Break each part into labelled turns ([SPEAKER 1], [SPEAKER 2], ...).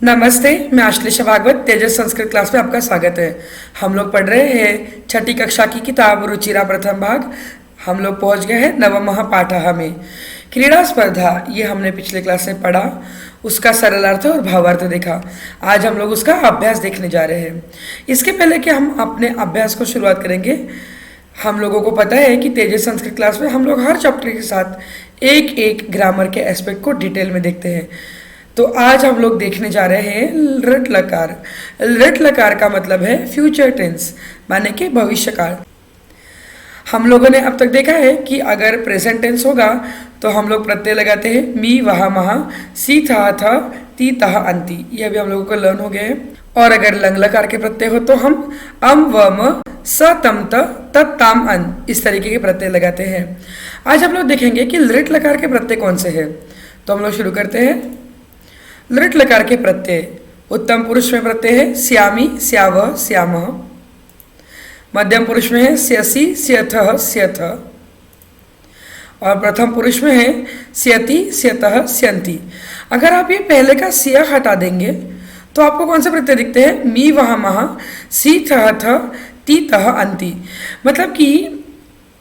[SPEAKER 1] नमस्ते। मैं आश्लेषा भागवत तेजस संस्कृत क्लास में आपका स्वागत है। हम लोग पढ़ रहे हैं छठी कक्षा की किताब रुचिरा प्रथम भाग। हम लोग पहुंच गए हैं नवमः पाठः में। क्रीड़ा स्पर्धा ये हमने पिछले क्लास में पढ़ा, उसका सरल अर्थ और भावार्थ देखा। आज हम लोग उसका अभ्यास देखने जा रहे हैं। इसके पहले कि हम अपने अभ्यास को शुरुआत करेंगे, हम लोगों को पता है कि तेजस संस्कृत क्लास में हम लोग हर चैप्टर के साथ एक एक ग्रामर के एस्पेक्ट को डिटेल में देखते हैं। तो आज हम लोग देखने जा रहे हैं लृट लकार। लृट लकार का मतलब है फ्यूचर टेंस, माने कि भविष्य काल। हम लोगों ने अब तक देखा है कि अगर प्रेजेंट टेंस होगा तो हम लोग प्रत्यय लगाते हैं मी वहा महा सी था ती तह अंति। ये अभी हम लोगों को लर्न हो गया है। और अगर लंग लकार के प्रत्यय हो तो हम व म स तम त ताम अन इस तरीके के प्रत्यय लगाते हैं। आज हम लोग देखेंगे कि लृट लकार के प्रत्यय कौन से हैं। तो हम लोग शुरू करते हैं। लृट लकार के प्रत्यय उत्तम पुरुष में प्रत्यय है श्यामी श्यावह श्यामः। मध्यम पुरुष में है स्यसि स्यथः स्यथ। और प्रथम पुरुष में है स्यति स्यतः स्यन्ति। अगर आप ये पहले का स्य हटा देंगे तो आपको कौन से प्रत्यय दिखते हैं? मी वहा महा सी थह थ ती तह अंति। मतलब कि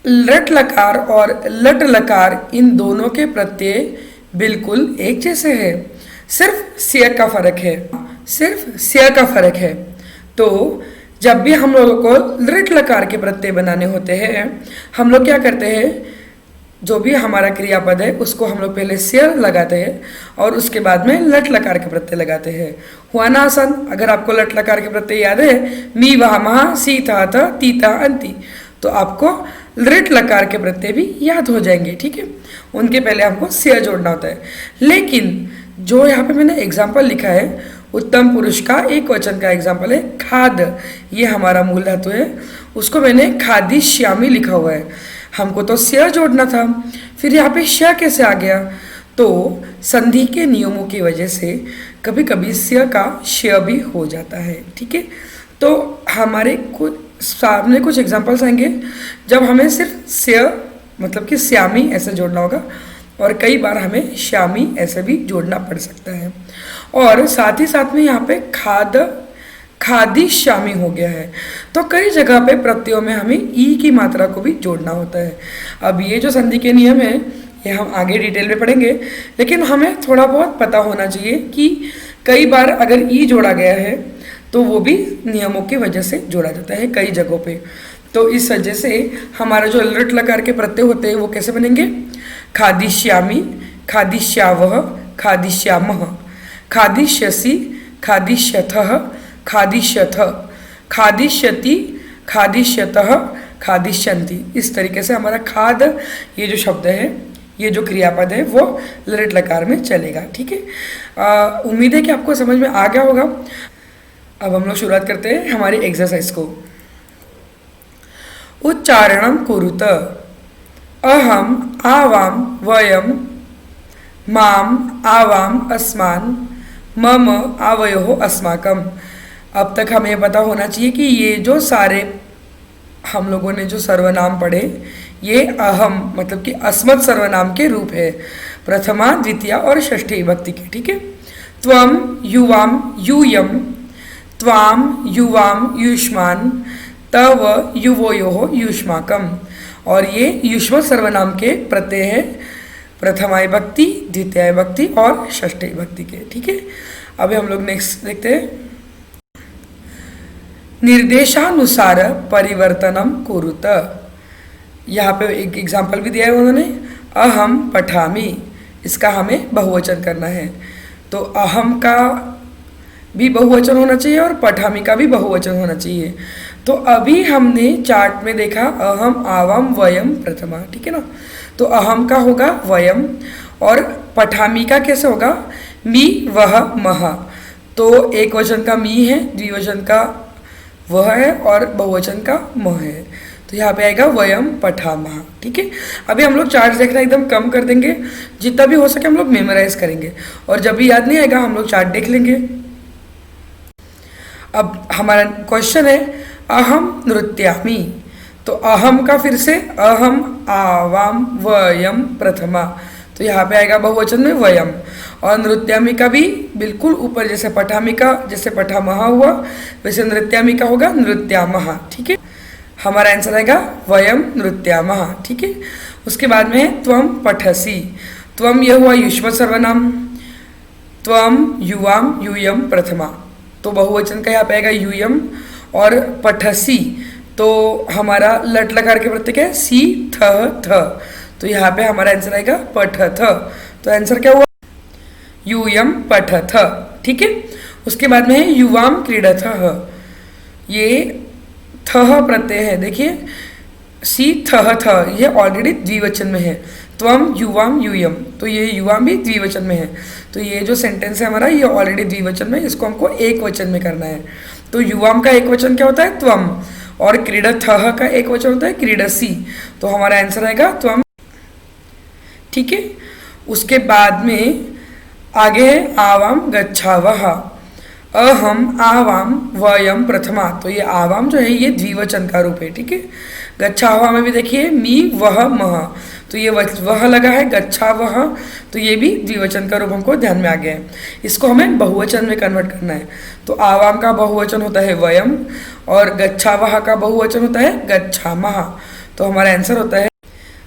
[SPEAKER 1] लट लकार और लट लकार इन दोनों के प्रत्यय बिल्कुल एक जैसे हैं, सिर्फ स्य का फर्क है, सिर्फ स्य का फर्क है। तो जब भी हम लोगों को लृट लकार के प्रत्यय बनाने होते हैं, हम लोग क्या करते हैं, जो भी हमारा क्रियापद है उसको हम लोग पहले स्य लगाते हैं और उसके बाद में लट लकार के प्रत्यय लगाते हैं। हुआ ना आसान? अगर आपको लट लकार के प्रत्यय याद है मी वहा महा सी था ती ता अंति, तो आपको लृट लकार के प्रत्यय भी याद हो जाएंगे। ठीक है, उनके पहले हमको स्य जोड़ना होता है। लेकिन जो यहाँ पे मैंने एग्जाम्पल लिखा है उत्तम पुरुष का एक वचन का एग्जाम्पल है खाद, ये हमारा मूल धातु है, उसको मैंने खादिष्यामि लिखा हुआ है। हमको तो स्य जोड़ना था, फिर यहाँ पे श कैसे आ गया? तो संधि के नियमों की वजह से कभी कभी स्य का श भी हो जाता है। ठीक है, तो हमारे कुछ सामने कुछ एग्जाम्पल्स आएंगे जब हमें सिर्फ स्य मतलब कि श्यामी ऐसे जोड़ना होगा और कई बार हमें श्यामी ऐसे भी जोड़ना पड़ सकता है। और साथ ही साथ में यहाँ पे खाद खादी श्यामी हो गया है, तो कई जगह पे प्रत्ययों में हमें ई की मात्रा को भी जोड़ना होता है। अब ये जो संधि के नियम है ये हम आगे डिटेल में पढ़ेंगे, लेकिन हमें थोड़ा बहुत पता होना चाहिए कि कई बार अगर ई जोड़ा गया है तो वो भी नियमों की वजह से जोड़ा जाता है कई जगहों पे। तो इस वजह से हमारा जो लृट लकार के प्रत्यय होते हैं वो कैसे बनेंगे? खादिष्यामि, खादिष्यावः, खादिष्यामः, खादिष्यसि, खादिष्यथः, खादिष्यथ, खादिष्यति, खादिष्यतः, खादिष्यन्ति। इस तरीके से हमारा खाद ये जो शब्द है, ये जो क्रियापद है वो लृट लकार में चलेगा। ठीक है, उम्मीद है कि आपको समझ में आ गया होगा। अब हम लोग शुरुआत करते हैं हमारी एक्सरसाइज को। उच्चारणं कुरुत। अहम आवाम वयम माम आवाम अस्मान मम आवयोः अस्माकम। अब तक हमें पता होना चाहिए कि ये जो सारे हम लोगों ने जो सर्वनाम पढ़े ये अहम मतलब कि अस्मत् सर्वनाम के रूप है, प्रथमा द्वितीया और षष्ठी विभक्ति के। ठीक है, त्वम युवाम यूयम, त्वाम युवाम युष्मान, तव युवोयोः युष्माकम। और ये युष्म सर्वनाम के प्रत्यय है प्रथमा विभक्ति, द्वितीय विभक्ति और षष्ठी विभक्ति के। ठीक है, अभी हम लोग नेक्स्ट देखते हैं। निर्देशानुसार परिवर्तनम कुरुत। यहाँ पे एक एग्जाम्पल भी दिया है उन्होंने, अहम पठामि, इसका हमें बहुवचन करना है। तो अहम का भी बहुवचन होना चाहिए और पठामि का भी बहुवचन होना चाहिए। तो अभी हमने चार्ट में देखा अहम आवाम वयम प्रथमा, ठीक है ना। तो अहम का होगा वयम और पठामि का कैसे होगा? मी वह मह। तो एक वचन का मी है, द्विवचन का वह है और बहुवचन का मह है। तो यहाँ पे आएगा वयम पठामः। ठीक है, अभी हम लोग चार्ट देखना एकदम कम कर देंगे, जितना भी हो सके हम लोग मेमोराइज करेंगे और जब भी याद नहीं आएगा हम लोग चार्ट देख लेंगे। अब हमारा क्वेश्चन है अहम नृत्यामि। तो अहम का फिर से अहम आवाम वयम प्रथमा, तो यहाँ पे आएगा बहुवचन में वयम। और नृत्यामिका भी बिल्कुल ऊपर, जैसे पठामिका, जैसे पठामहा हुआ वैसे नृत्यामिका होगा नृत्यामहा, ठीक है। हमारा आंसर आएगा वयम नृत्यामहा, ठीक है। उसके बाद में है त्वम पठसी। त्वम यह हुआ युष्म सर्वनाम, त्वम युवाम यूयम प्रथमा, तो बहुवचन का यहाँ पे आएगा यूयम। और पठसी तो हमारा लट लकार के प्रत्यय क्या है, सी थ थ, तो यहाँ पे हमारा आंसर आएगा पठथ। तो आंसर क्या हुआ, यूयम पठथ, ठीक है। उसके बाद में है युवाम क्रीडथ, ये थ प्रत्यय है, देखिए सी थ थ, ये ऑलरेडी द्विवचन में है। त्वम युवाम यूयम, तो ये युवाम भी द्विवचन में है, तो ये जो सेंटेंस है हमारा ये ऑलरेडी द्विवचन में, इसको हमको एक वचन में करना है। तो युवाम का एक वचन क्या होता है, त्वम, और क्रीडथ का एक वचन होता है क्रीडसी, तो हमारा आंसर आएगा त्वम, ठीक है। उसके बाद में आगे है आवाम गच्छावः। अहम आवाम वयम प्रथमा, तो ये आवाम जो है ये द्विवचन का रूप है, ठीक है। गच्छावः में भी देखिए मी वह मह, तो ये वह लगा है, गच्छावः तो ये भी द्विवचन का रूप हमको ध्यान में आ गया है। इसको हमें बहुवचन में कन्वर्ट करना है, तो आवाम का बहुवचन होता है वयम और गच्छावः का बहुवचन होता है गच्छामः, तो हमारा आंसर होता है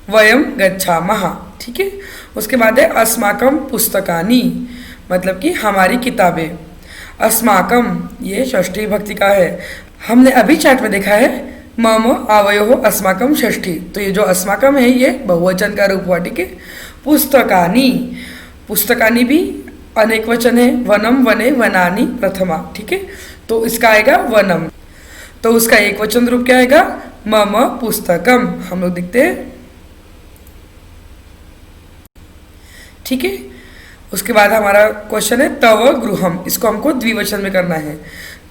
[SPEAKER 1] वयम गच्छामः, ठीक है। उसके बाद है अस्माकम पुस्तकानि, मतलब कि हमारी किताबें। अस्माकम ये षष्ठी भक्ति का है, हमने अभी चैट में देखा है मम आवयो अस्माकम षष्ठी, तो ये जो अस्माकम है ये बहुवचन का रूप हुआ, ठीक है। पुस्तकानि, पुस्तकानि भी अनेक वचन है, वनम वने वनानि प्रथमा, ठीक है, तो इसका आएगा वनम, तो उसका एक वचन रूप क्या आएगा, मम पुस्तकम। हम लोग देखते हैं, ठीक है। उसके बाद हमारा क्वेश्चन है तव गृहम, इसको हमको द्विवचन में करना है।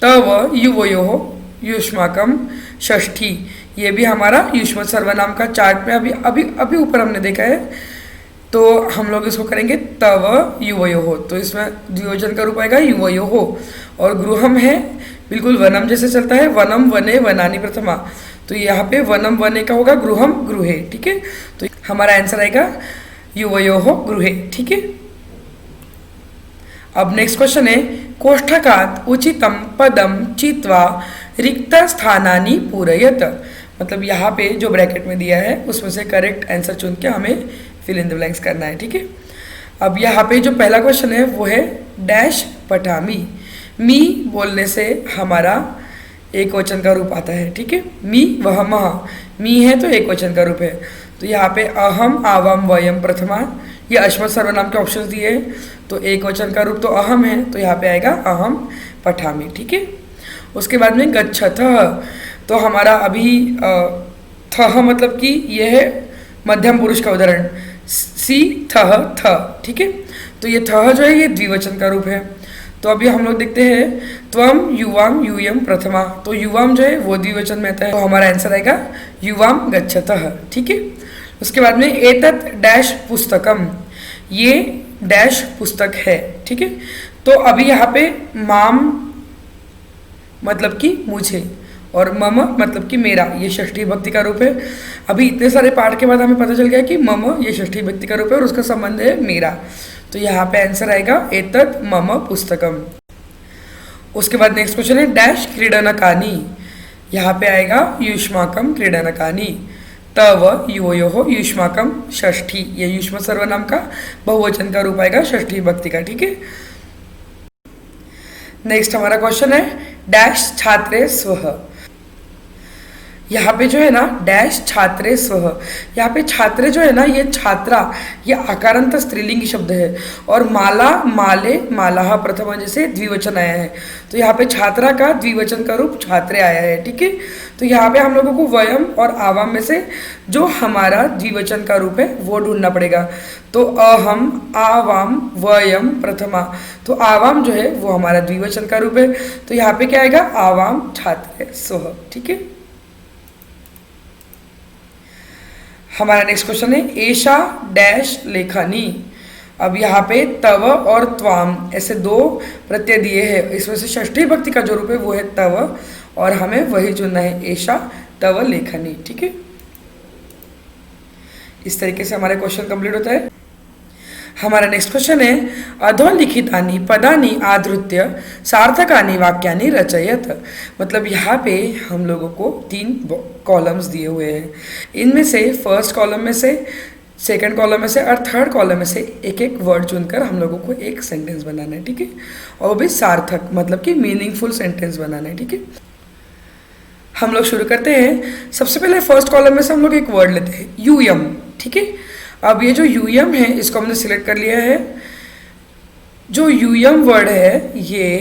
[SPEAKER 1] तव युवयोः युष्माकम षष्ठी, ये भी हमारा युष्म सर्वनाम का चार्ट में अभी अभी अभी ऊपर हमने देखा है, तो हम लोग इसको करेंगे तव युवयोः, तो इसमें द्विवचन का रूप आएगा युवयोः। और गृहम है बिल्कुल वनम जैसे चलता है, वनम वने वनानि प्रथमा, तो यहाँ पे वनम वने का होगा गृहम गृहे, ठीक है। तो हमारा आंसर आएगा युवयोः गृहे, ठीक है। अब नेक्स्ट क्वेश्चन है कोष्ठकात् उचितम पदम चित्वा रिक्त स्थानानि पूरयत, मतलब यहाँ पे जो ब्रैकेट में दिया है उसमें से करेक्ट आंसर चुन के हमें फिल इन द ब्लैंक्स करना है, ठीक है। अब यहाँ पे जो पहला क्वेश्चन है वो है डैश पठामी। मी बोलने से हमारा एक वचन का रूप आता है, ठीक है। मी वह मह, मी है तो एक वचन का रूप है, तो यहाँ पे अहम आवाम वयम प्रथमा, ये अश्म सर्वनाम के ऑप्शन दिए हैं, तो एक वचन का रूप तो अहम है, तो यहाँ पे आएगा अहम पठामी, ठीक है। उसके बाद में गच्छतः, तो हमारा अभी थह मतलब कि यह है मध्यम पुरुष का उदाहरण, सी थह थ, ठीक है। तो ये थह जो है ये द्विवचन का रूप है, तो अभी हम लोग देखते हैं त्वम युवाम यूयम प्रथमा, तो युवाम जो है वो द्विवचन में आता है, तो हमारा आंसर आएगा युवाम गच्छतः, ठीक है। उसके बाद में एतत् डैश पुस्तकम, ये डैश पुस्तक है, ठीक है। तो अभी यहाँ पे माम मतलब कि मुझे और मम मतलब कि मेरा, ये षष्ठी भक्ति का रूप है। अभी इतने सारे पाठ के बाद हमें पता चल गया कि मम ये षष्ठी भक्ति का रूप है और उसका संबंध है मेरा, तो यहाँ पे आंसर आएगा एतत् मम पुस्तकम। उसके बाद नेक्स्ट क्वेश्चन है डैश क्रीडनकानि, यहाँ पे आएगा युष्माकम क्रीडनकानि। तव युवयोः युष्माकम षष्ठी, ये युष्म सर्वनाम का बहुवचन का रूप आएगा षष्ठी भक्ति का, ठीक है। नेक्स्ट हमारा क्वेश्चन है डैश छात्रे स्वः, यहाँ पे जो है ना डैश छात्रे स्वः, यहाँ पे छात्रे जो है ना ये छात्रा, ये आकारांत स्त्रीलिंगी शब्द है, और माला माले मालाह प्रथमा जैसे द्विवचन आया है, तो यहाँ पे छात्रा का द्विवचन का रूप छात्रे आया है, ठीक है। तो यहाँ पे हम लोगों को वयम और आवाम में से जो हमारा द्विवचन का रूप है वो ढूंढना पड़ेगा, तो अहम आवाम वयम प्रथमा, तो आवाम जो है वो हमारा द्विवचन का रूप है, तो यहाँ पे क्या आएगा आवाम छात्रे स्वः, ठीक है। हमारा नेक्स्ट क्वेश्चन है एषा डैश लेखनी, अब यहाँ पे तव और त्वाम ऐसे दो प्रत्यय दिए हैं, इसमें से षष्ठी भक्ति का जो रूप है वो है तव, और हमें वही चुनना है एषा तव लेखनी, ठीक है। इस तरीके से हमारा क्वेश्चन कंप्लीट होता है। हमारा नेक्स्ट क्वेश्चन है अधोलिखितानि पदानि आधृत्य सार्थकानि वाक्यानि रचयत। मतलब यहाँ पे हम लोगों को 3 कॉलम्स दिए हुए हैं। इनमें से फर्स्ट कॉलम में से, सेकंड कॉलम में से और थर्ड कॉलम में से एक एक वर्ड चुनकर हम लोगों को एक सेंटेंस बनाना है, ठीक है। और वो भी सार्थक मतलब कि मीनिंगफुल सेंटेंस बनाना है, ठीक है। हम लोग शुरू करते हैं। सबसे पहले फर्स्ट कॉलम में से हम लोग एक वर्ड लेते हैं यूयम, ठीक है। अब ये जो यूयम है इसको हमने सिलेक्ट कर लिया है। जो यूयम वर्ड है ये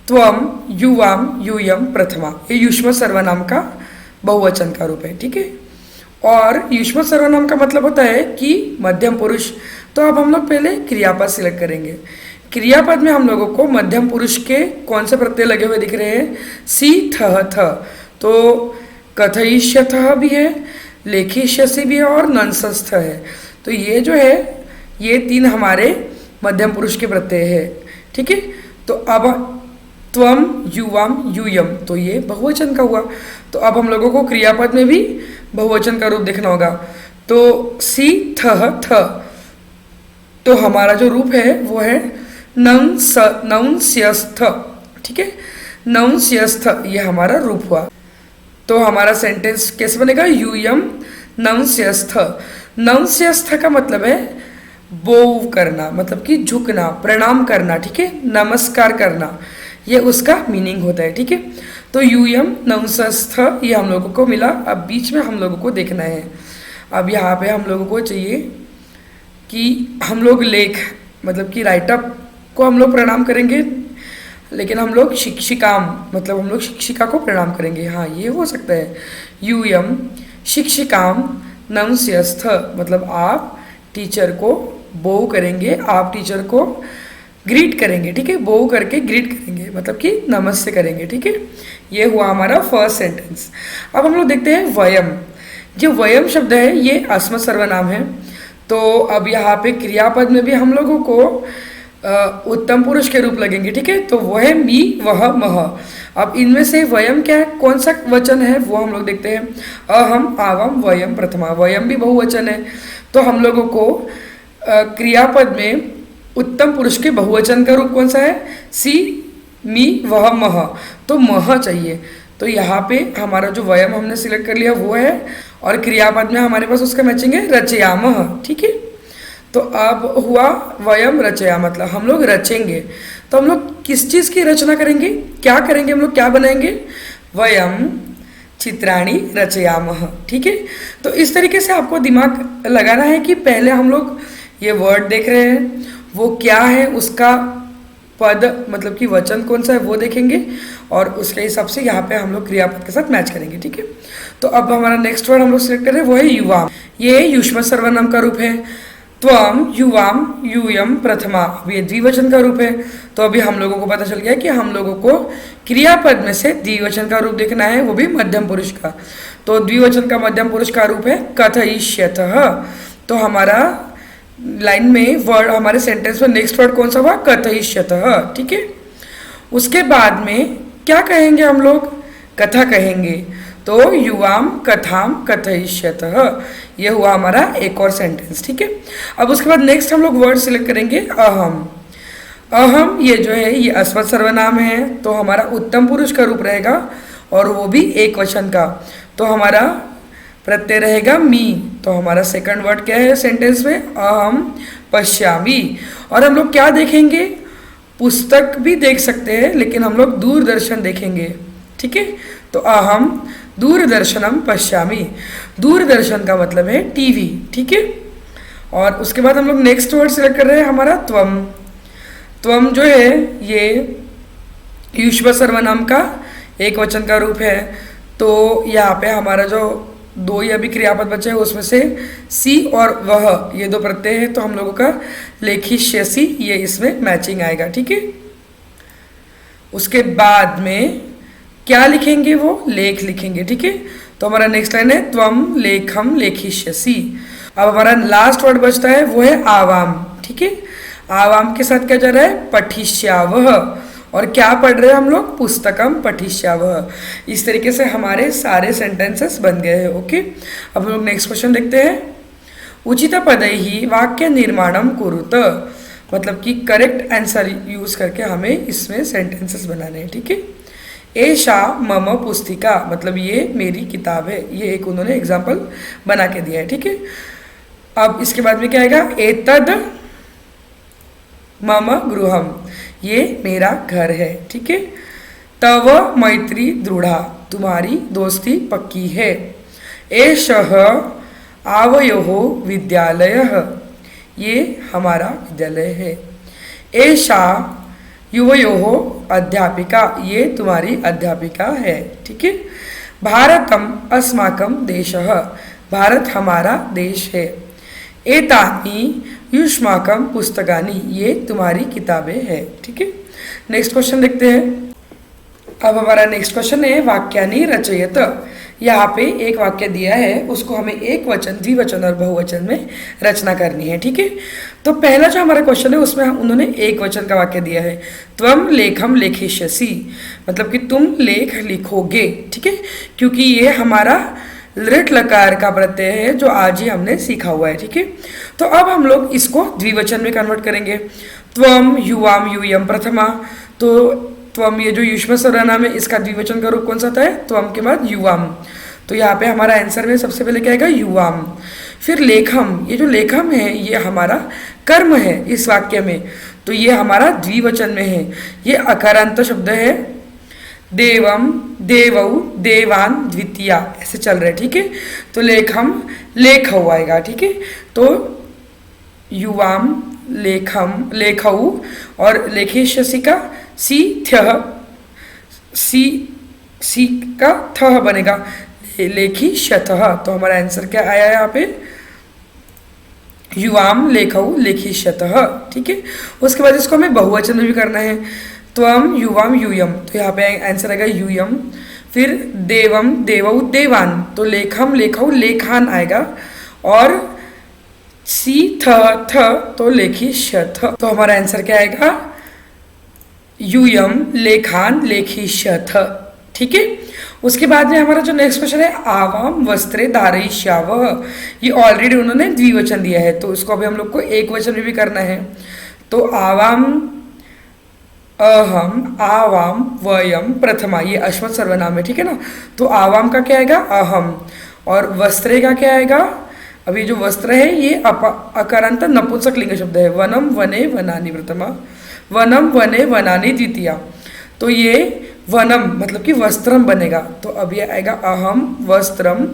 [SPEAKER 1] त्वम, युवाम, यूयम, प्रथमा, ये युष्म सर्वनाम का बहुवचन का रूप है, ठीक है। और युष्म सर्वनाम का मतलब होता है कि मध्यम पुरुष। तो अब हम लोग पहले क्रियापद सिलेक्ट करेंगे। क्रियापद में हम लोगों को मध्यम पुरुष के कौन से प्रत्यय लगे हुए दिख रहे हैं? सी, थ, थ। तो कथयिष्यथ भी है, लेखिष्यसि भी है और नंसस्थ है। तो ये जो है ये 3 हमारे मध्यम पुरुष के प्रत्यय है, ठीक है। तो अब त्वम, युवाम, यूयम, तो ये बहुवचन का हुआ। तो अब हम लोगों को क्रियापद में भी बहुवचन का रूप देखना होगा। तो सी, थ, थ, तो हमारा जो रूप है वो है नंस्यस्थ, ठीक है। नंस्यस्थ ये हमारा रूप हुआ। तो हमारा सेंटेंस कैसे बनेगा? यूयम नंस्यस्थ। नंस्यस्थ का मतलब है बोव करना, मतलब कि झुकना, प्रणाम करना, ठीक है, नमस्कार करना, ये उसका मीनिंग होता है, ठीक है। तो यूयम नंस्यस्थ ये हम लोगों को मिला। अब बीच में हम लोगों को देखना है। अब यहाँ पे हम लोगों को चाहिए कि हम लोग लेख मतलब कि राइटअप को हम लोग प्रणाम करेंगे, लेकिन हम लोग शिक्षिकाम मतलब हम लोग शिक्षिका को प्रणाम करेंगे। हाँ, ये हो सकता है। यूयम शिक्षिकाम नंस्यस्थ मतलब आप टीचर को बोव करेंगे, आप टीचर को ग्रीट करेंगे, ठीक है। बोव करके ग्रीट करेंगे मतलब कि नमस्ते करेंगे, ठीक है। ये हुआ हमारा फर्स्ट सेंटेंस। अब हम लोग देखते हैं वयम। जो वयम शब्द है ये अस्मत् सर्वनाम है। तो अब यहाँ पे क्रियापद में भी हम लोगों को उत्तम पुरुष के रूप लगेंगे, ठीक है। तो वह, मी, वह, मह। अब इनमें से वयम क्या है, कौन सा वचन है वो हम लोग देखते हैं। अहम, आवम, वयम, प्रथमा। वयम भी बहुवचन है। तो हम लोगों को क्रियापद में उत्तम पुरुष के बहुवचन का रूप कौन सा है? सी, मी, वह, मह। तो मह चाहिए। तो यहाँ पे हमारा जो वयम हमने सिलेक्ट कर लिया वो है, और क्रियापद में हमारे पास उसका मैचिंग है रचयामः, ठीक है। तो अब हुआ वयम रचया मतलब हम लोग रचेंगे। तो हम लोग किस चीज़ की रचना करेंगे, क्या करेंगे, हम लोग क्या बनाएंगे? वयम चित्राणि रचयामः, ठीक है। तो इस तरीके से आपको दिमाग लगाना है कि पहले हम लोग ये वर्ड देख रहे हैं, वो क्या है, उसका पद मतलब कि वचन कौन सा है वो देखेंगे, और उसके हिसाब से यहाँ पे हम लोग क्रियापद के साथ मैच करेंगे, ठीक है। तो अब हमारा नेक्स्ट वर्ड हम लोग सिलेक्ट करें वो है युवाम। ये युष्म सर्वनाम का रूप है। त्वम, युवाम, यूयम, प्रथमा, ये द्विवचन का रूप है। तो अभी हम लोगों को पता चल गया कि हम लोगों को क्रियापद में से द्विवचन का रूप देखना है, वो भी मध्यम पुरुष का। तो द्विवचन का मध्यम पुरुष का रूप है कथयिष्यतः। तो हमारा लाइन में वर्ड, हमारे सेंटेंस में नेक्स्ट वर्ड कौन सा हुआ? कथयिष्यतः, ठीक है। उसके बाद में क्या कहेंगे हम लोग? कथा कहेंगे। तो युवाम कथाम कथयिष्यतः, ये हुआ हमारा एक और सेंटेंस, ठीक है। अब उसके बाद नेक्स्ट हम लोग वर्ड सिलेक्ट करेंगे अहम। अहम ये जो है ये अस्मत् सर्वनाम है, तो हमारा उत्तम पुरुष का रूप रहेगा, और वो भी एक वचन का। तो हमारा प्रत्यय रहेगा मी। तो हमारा सेकंड वर्ड क्या है सेंटेंस में? अहम पश्यामि। और हम लोग क्या देखेंगे? पुस्तक भी देख सकते हैं, लेकिन हम लोग दूरदर्शन देखेंगे, ठीक है। तो अहम दूरदर्शनम पश्यामि। दूरदर्शन का मतलब है टीवी, ठीक है। और उसके बाद हम लोग नेक्स्ट वर्ड सिलेक्ट कर रहे हैं हमारा त्वम। त्वम जो है ये युष्म सर्वनाम का एक वचन का रूप है। तो यहाँ पे हमारा जो 2 या भी क्रियापद बचे हैं उसमें से सी और वह ये 2 प्रत्यय है, तो हम लोगों का लेखिष्यसि ये इसमें मैचिंग आएगा, ठीक है। उसके बाद में क्या लिखेंगे? वो लेख लिखेंगे, ठीक है। तो हमारा नेक्स्ट लाइन है त्वम लेखम लेखिष्यसि। अब हमारा लास्ट वर्ड बचता है वो है आवाम, ठीक है। आवाम के साथ क्या जा रहा है? पठिष्यावह। और क्या पढ़ रहे हैं हम लोग? पुस्तकम पठिष्यावह। इस तरीके से हमारे सारे सेंटेंसेस बन गए हैं, ओके। अब हम लोग नेक्स्ट क्वेश्चन देखते हैं। उचितपदैः वाक्य निर्माणम कुरुत, मतलब कि करेक्ट आंसर यूज करके हमें इसमें सेंटेंसेस बनाने हैं, ठीक है। एषा मम पुस्तिका, मतलब ये मेरी किताब है, ये एक उन्होंने एग्जाम्पल बना के दिया है, ठीक है। अब इसके बाद में क्या आएगा, एतद मम गृहम, ये मेरा घर है, ठीक है। तव मैत्री दृढ़ा, तुम्हारी दोस्ती पक्की है। एषः आवयोः विद्यालयः, ये हमारा विद्यालय है। एषा युवयोः अध्यापिका, ये तुम्हारी अध्यापिका है, ठीक है। भारतम अस्माकं देशः, भारत हमारा देश है। एतानि युष्माकं पुस्तकानि, ये तुम्हारी किताबें हैं, ठीक है। नेक्स्ट क्वेश्चन देखते हैं। अब हमारा नेक्स्ट क्वेश्चन है वाक्यानि रचयत। यहाँ पे एक वाक्य दिया है, उसको हमें एक वचन, द्विवचन और बहुवचन में रचना करनी है, ठीक है। तो पहला जो हमारा क्वेश्चन है उसमें उन्होंने एक वचन का वाक्य दिया है, त्वम लेखम लेखिष्यसि, मतलब कि तुम लेख लिखोगे, ठीक है। क्योंकि ये हमारा लृट लकार का प्रत्यय है जो आज ही हमने सीखा हुआ है, ठीक है। तो अब हम लोग इसको द्विवचन में कन्वर्ट करेंगे। त्वम युवाम यूयम प्रथमा, तो त्वम ये जो युष्म सर्वनाम है इसका द्विवचन का रूप कौन सा आता है, त्वम के बाद युवाम। तो यहाँ पे हमारा आंसर में सबसे पहले क्या आएगा, युवाम। फिर लेखम, ये जो लेखम है ये हमारा कर्म है इस वाक्य में, तो ये हमारा द्विवचन में है, ये अकारांत शब्द है। देवम, देवौ, देवान, द्वितीया, ऐसे चल रहे, ठीक है। तो लेखम लेखौ आएगा, ठीक है। तो युवाम लेखम लेखौ, और लेखिष्यसि का सी थ्यः, सी का थः बनेगा, लेखिष्यतः। तो हमारा आंसर क्या आया यहाँ पे, युवाम लेखौ लेखिष्यतः, ठीक है। उसके बाद इसको हमें बहुवचन में भी करना है, त्वम युवाम यूयम, तो यहाँ पे आंसर आएगा यूयम। फिर देवम देवौ देवान, तो लेखम लेखौ लेखान आएगा, और सी थ तो लेखिष्यथ, तो हमारा आंसर क्या आएगा, यूयम लेखान लेखिष्यथ, ठीक है। उसके बाद में हमारा जो नेक्स्ट क्वेश्चन है, आवाम वस्त्रे धारयिष्यावः, ये ऑलरेडी उन्होंने द्विवचन दिया है, तो उसको अभी हम लोग को एक वचन में भी करना है। तो आवाम, अहम, आवाम, वयम, प्रथमा, ये अश्वत सर्वनाम है, ठीक है ना। तो आवाम का क्या आएगा, अहम, और वस्त्रे का क्या आएगा, अभी जो वस्त्र है ये अकारांत नपुंसक लिंग शब्द है। वनम वने वनानि प्रथमा, वनम वने वनानि द्वितीया, तो ये वनम मतलब कि वस्त्रम बनेगा। तो अब ये आएगा अहम वस्त्रम,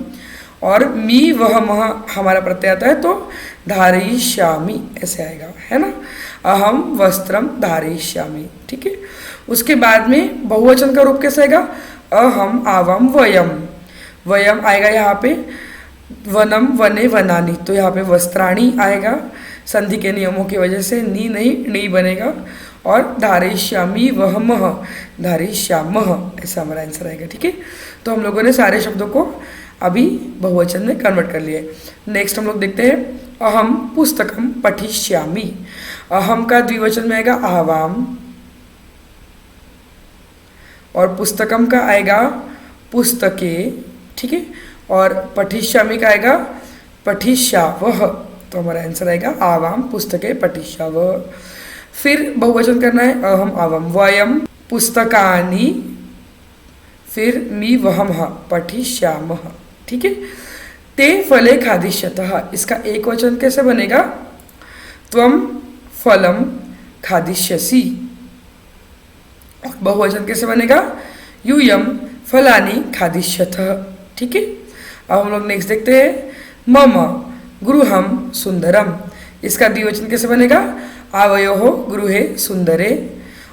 [SPEAKER 1] और मी वह मह हमारा प्रत्यय आता है, तो धारयिष्यामि ऐसे आएगा, है ना। अहम वस्त्रम धारयिष्यामि, ठीक है। उसके बाद में बहुवचन का रूप कैसे आएगा, अहम आवाम वयम, वयम आएगा यहाँ पे, वनम वने वनानि, तो यहाँ पे वस्त्राणी आएगा, संधि के नियमों की वजह से नी नहीं नी बनेगा, और धारयिष्यामि वह मह धारयिष्यामः, ऐसा हमारा आंसर आएगा, ठीक है। तो हम लोगों ने सारे शब्दों को अभी बहुवचन में कन्वर्ट कर लिए। नेक्स्ट हम लोग देखते हैं, अहम पुस्तकम पठिष्यामि, अहम का द्विवचन में आएगा आवाम, और पुस्तकम का आएगा पुस्तके, ठीक है, और पठिष्यामि का आएगा पठिष्यावः, तो हमारा आंसर आएगा आवाम पुस्तके पठिष्यावः। फिर बहुवचन करना है, अहम आवाम वयम पुस्तकानि, फिर मी वहमः पठिष्यामः, ठीक है। ते फले खादिष्यतः, इसका एक वचन कैसे बनेगा, त्वम फलम खादिष्यसि, और बहुवचन कैसे बनेगा, यूयम फलानि खादिष्यतः, ठीक है। अब हम लोग नेक्स्ट देखते हैं, मम गृहम सुंदरम, इसका द्विवचन कैसे बनेगा, आवयोः गृहे सुंदरे,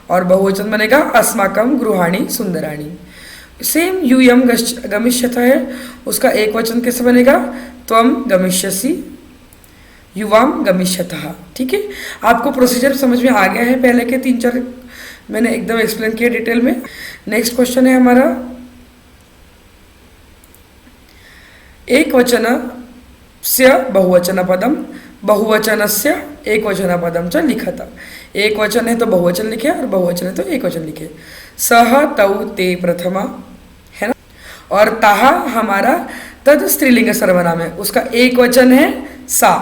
[SPEAKER 1] और बहुवचन बनेगा अस्माकं गृहाणि सुंदराणि। सेम यूयम गमिष्यतः है, उसका एक वचन कैसे बनेगा, त्वम गमिष्यसि युवाम गमिष्यतः, ठीक है। आपको प्रोसीजर समझ में आ गया है, पहले के 3-4 मैंने एकदम एक्सप्लेन किया डिटेल में। नेक्स्ट क्वेश्चन है हमारा, एक वचन से बहुवचन पदम, बहुवचनस्य एक वचन पदम च लिखत, एक वचन है तो बहुवचन लिखे, और बहुवचन है तो एक वचन लिखे। सह तौ ते प्रथमा, है ना, और ताहा हमारा तद स्त्रीलिंग सर्वनाम है, उसका एक वचन है सा।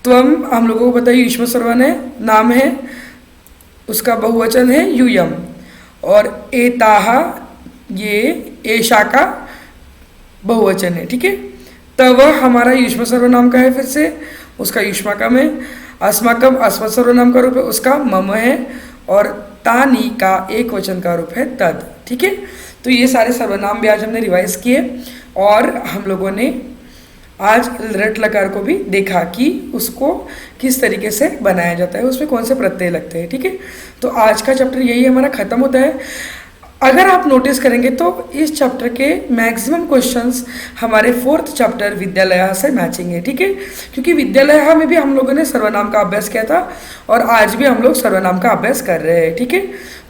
[SPEAKER 1] त्वम हम लोगों को पता है युष्म सर्वनाम है, नाम है, उसका बहुवचन है यूयम। और एताह ये एशा का बहुवचन है, ठीक है। तव हमारा युष्म सर्वनाम का है, फिर से उसका युष्माकम है। अस्माकम अस्मत् सर्वनाम का रूप है, उसका मम है। और तानी का एक वचन का रूप है तद, ठीक है। तो ये सारे सर्वनाम भी आज हमने रिवाइज किए और हम लोगों ने आज रट लकार को भी देखा कि उसको किस तरीके से बनाया जाता है, उसमें कौन से प्रत्यय लगते हैं, ठीक है। तो आज का चैप्टर यही हमारा खत्म होता है। अगर आप नोटिस करेंगे तो इस चैप्टर के मैक्सिमम क्वेश्चंस हमारे 4th चैप्टर विद्यालय से मैचिंग है, ठीक है। क्योंकि विद्यालय में भी हम लोगों ने सर्वनाम का अभ्यास किया था और आज भी हम लोग सर्वनाम का अभ्यास कर रहे हैं, ठीक है।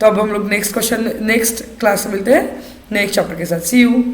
[SPEAKER 1] तो अब हम लोग नेक्स्ट क्लास में मिलते हैं नेक्स्ट चैप्टर के साथ। सी यू।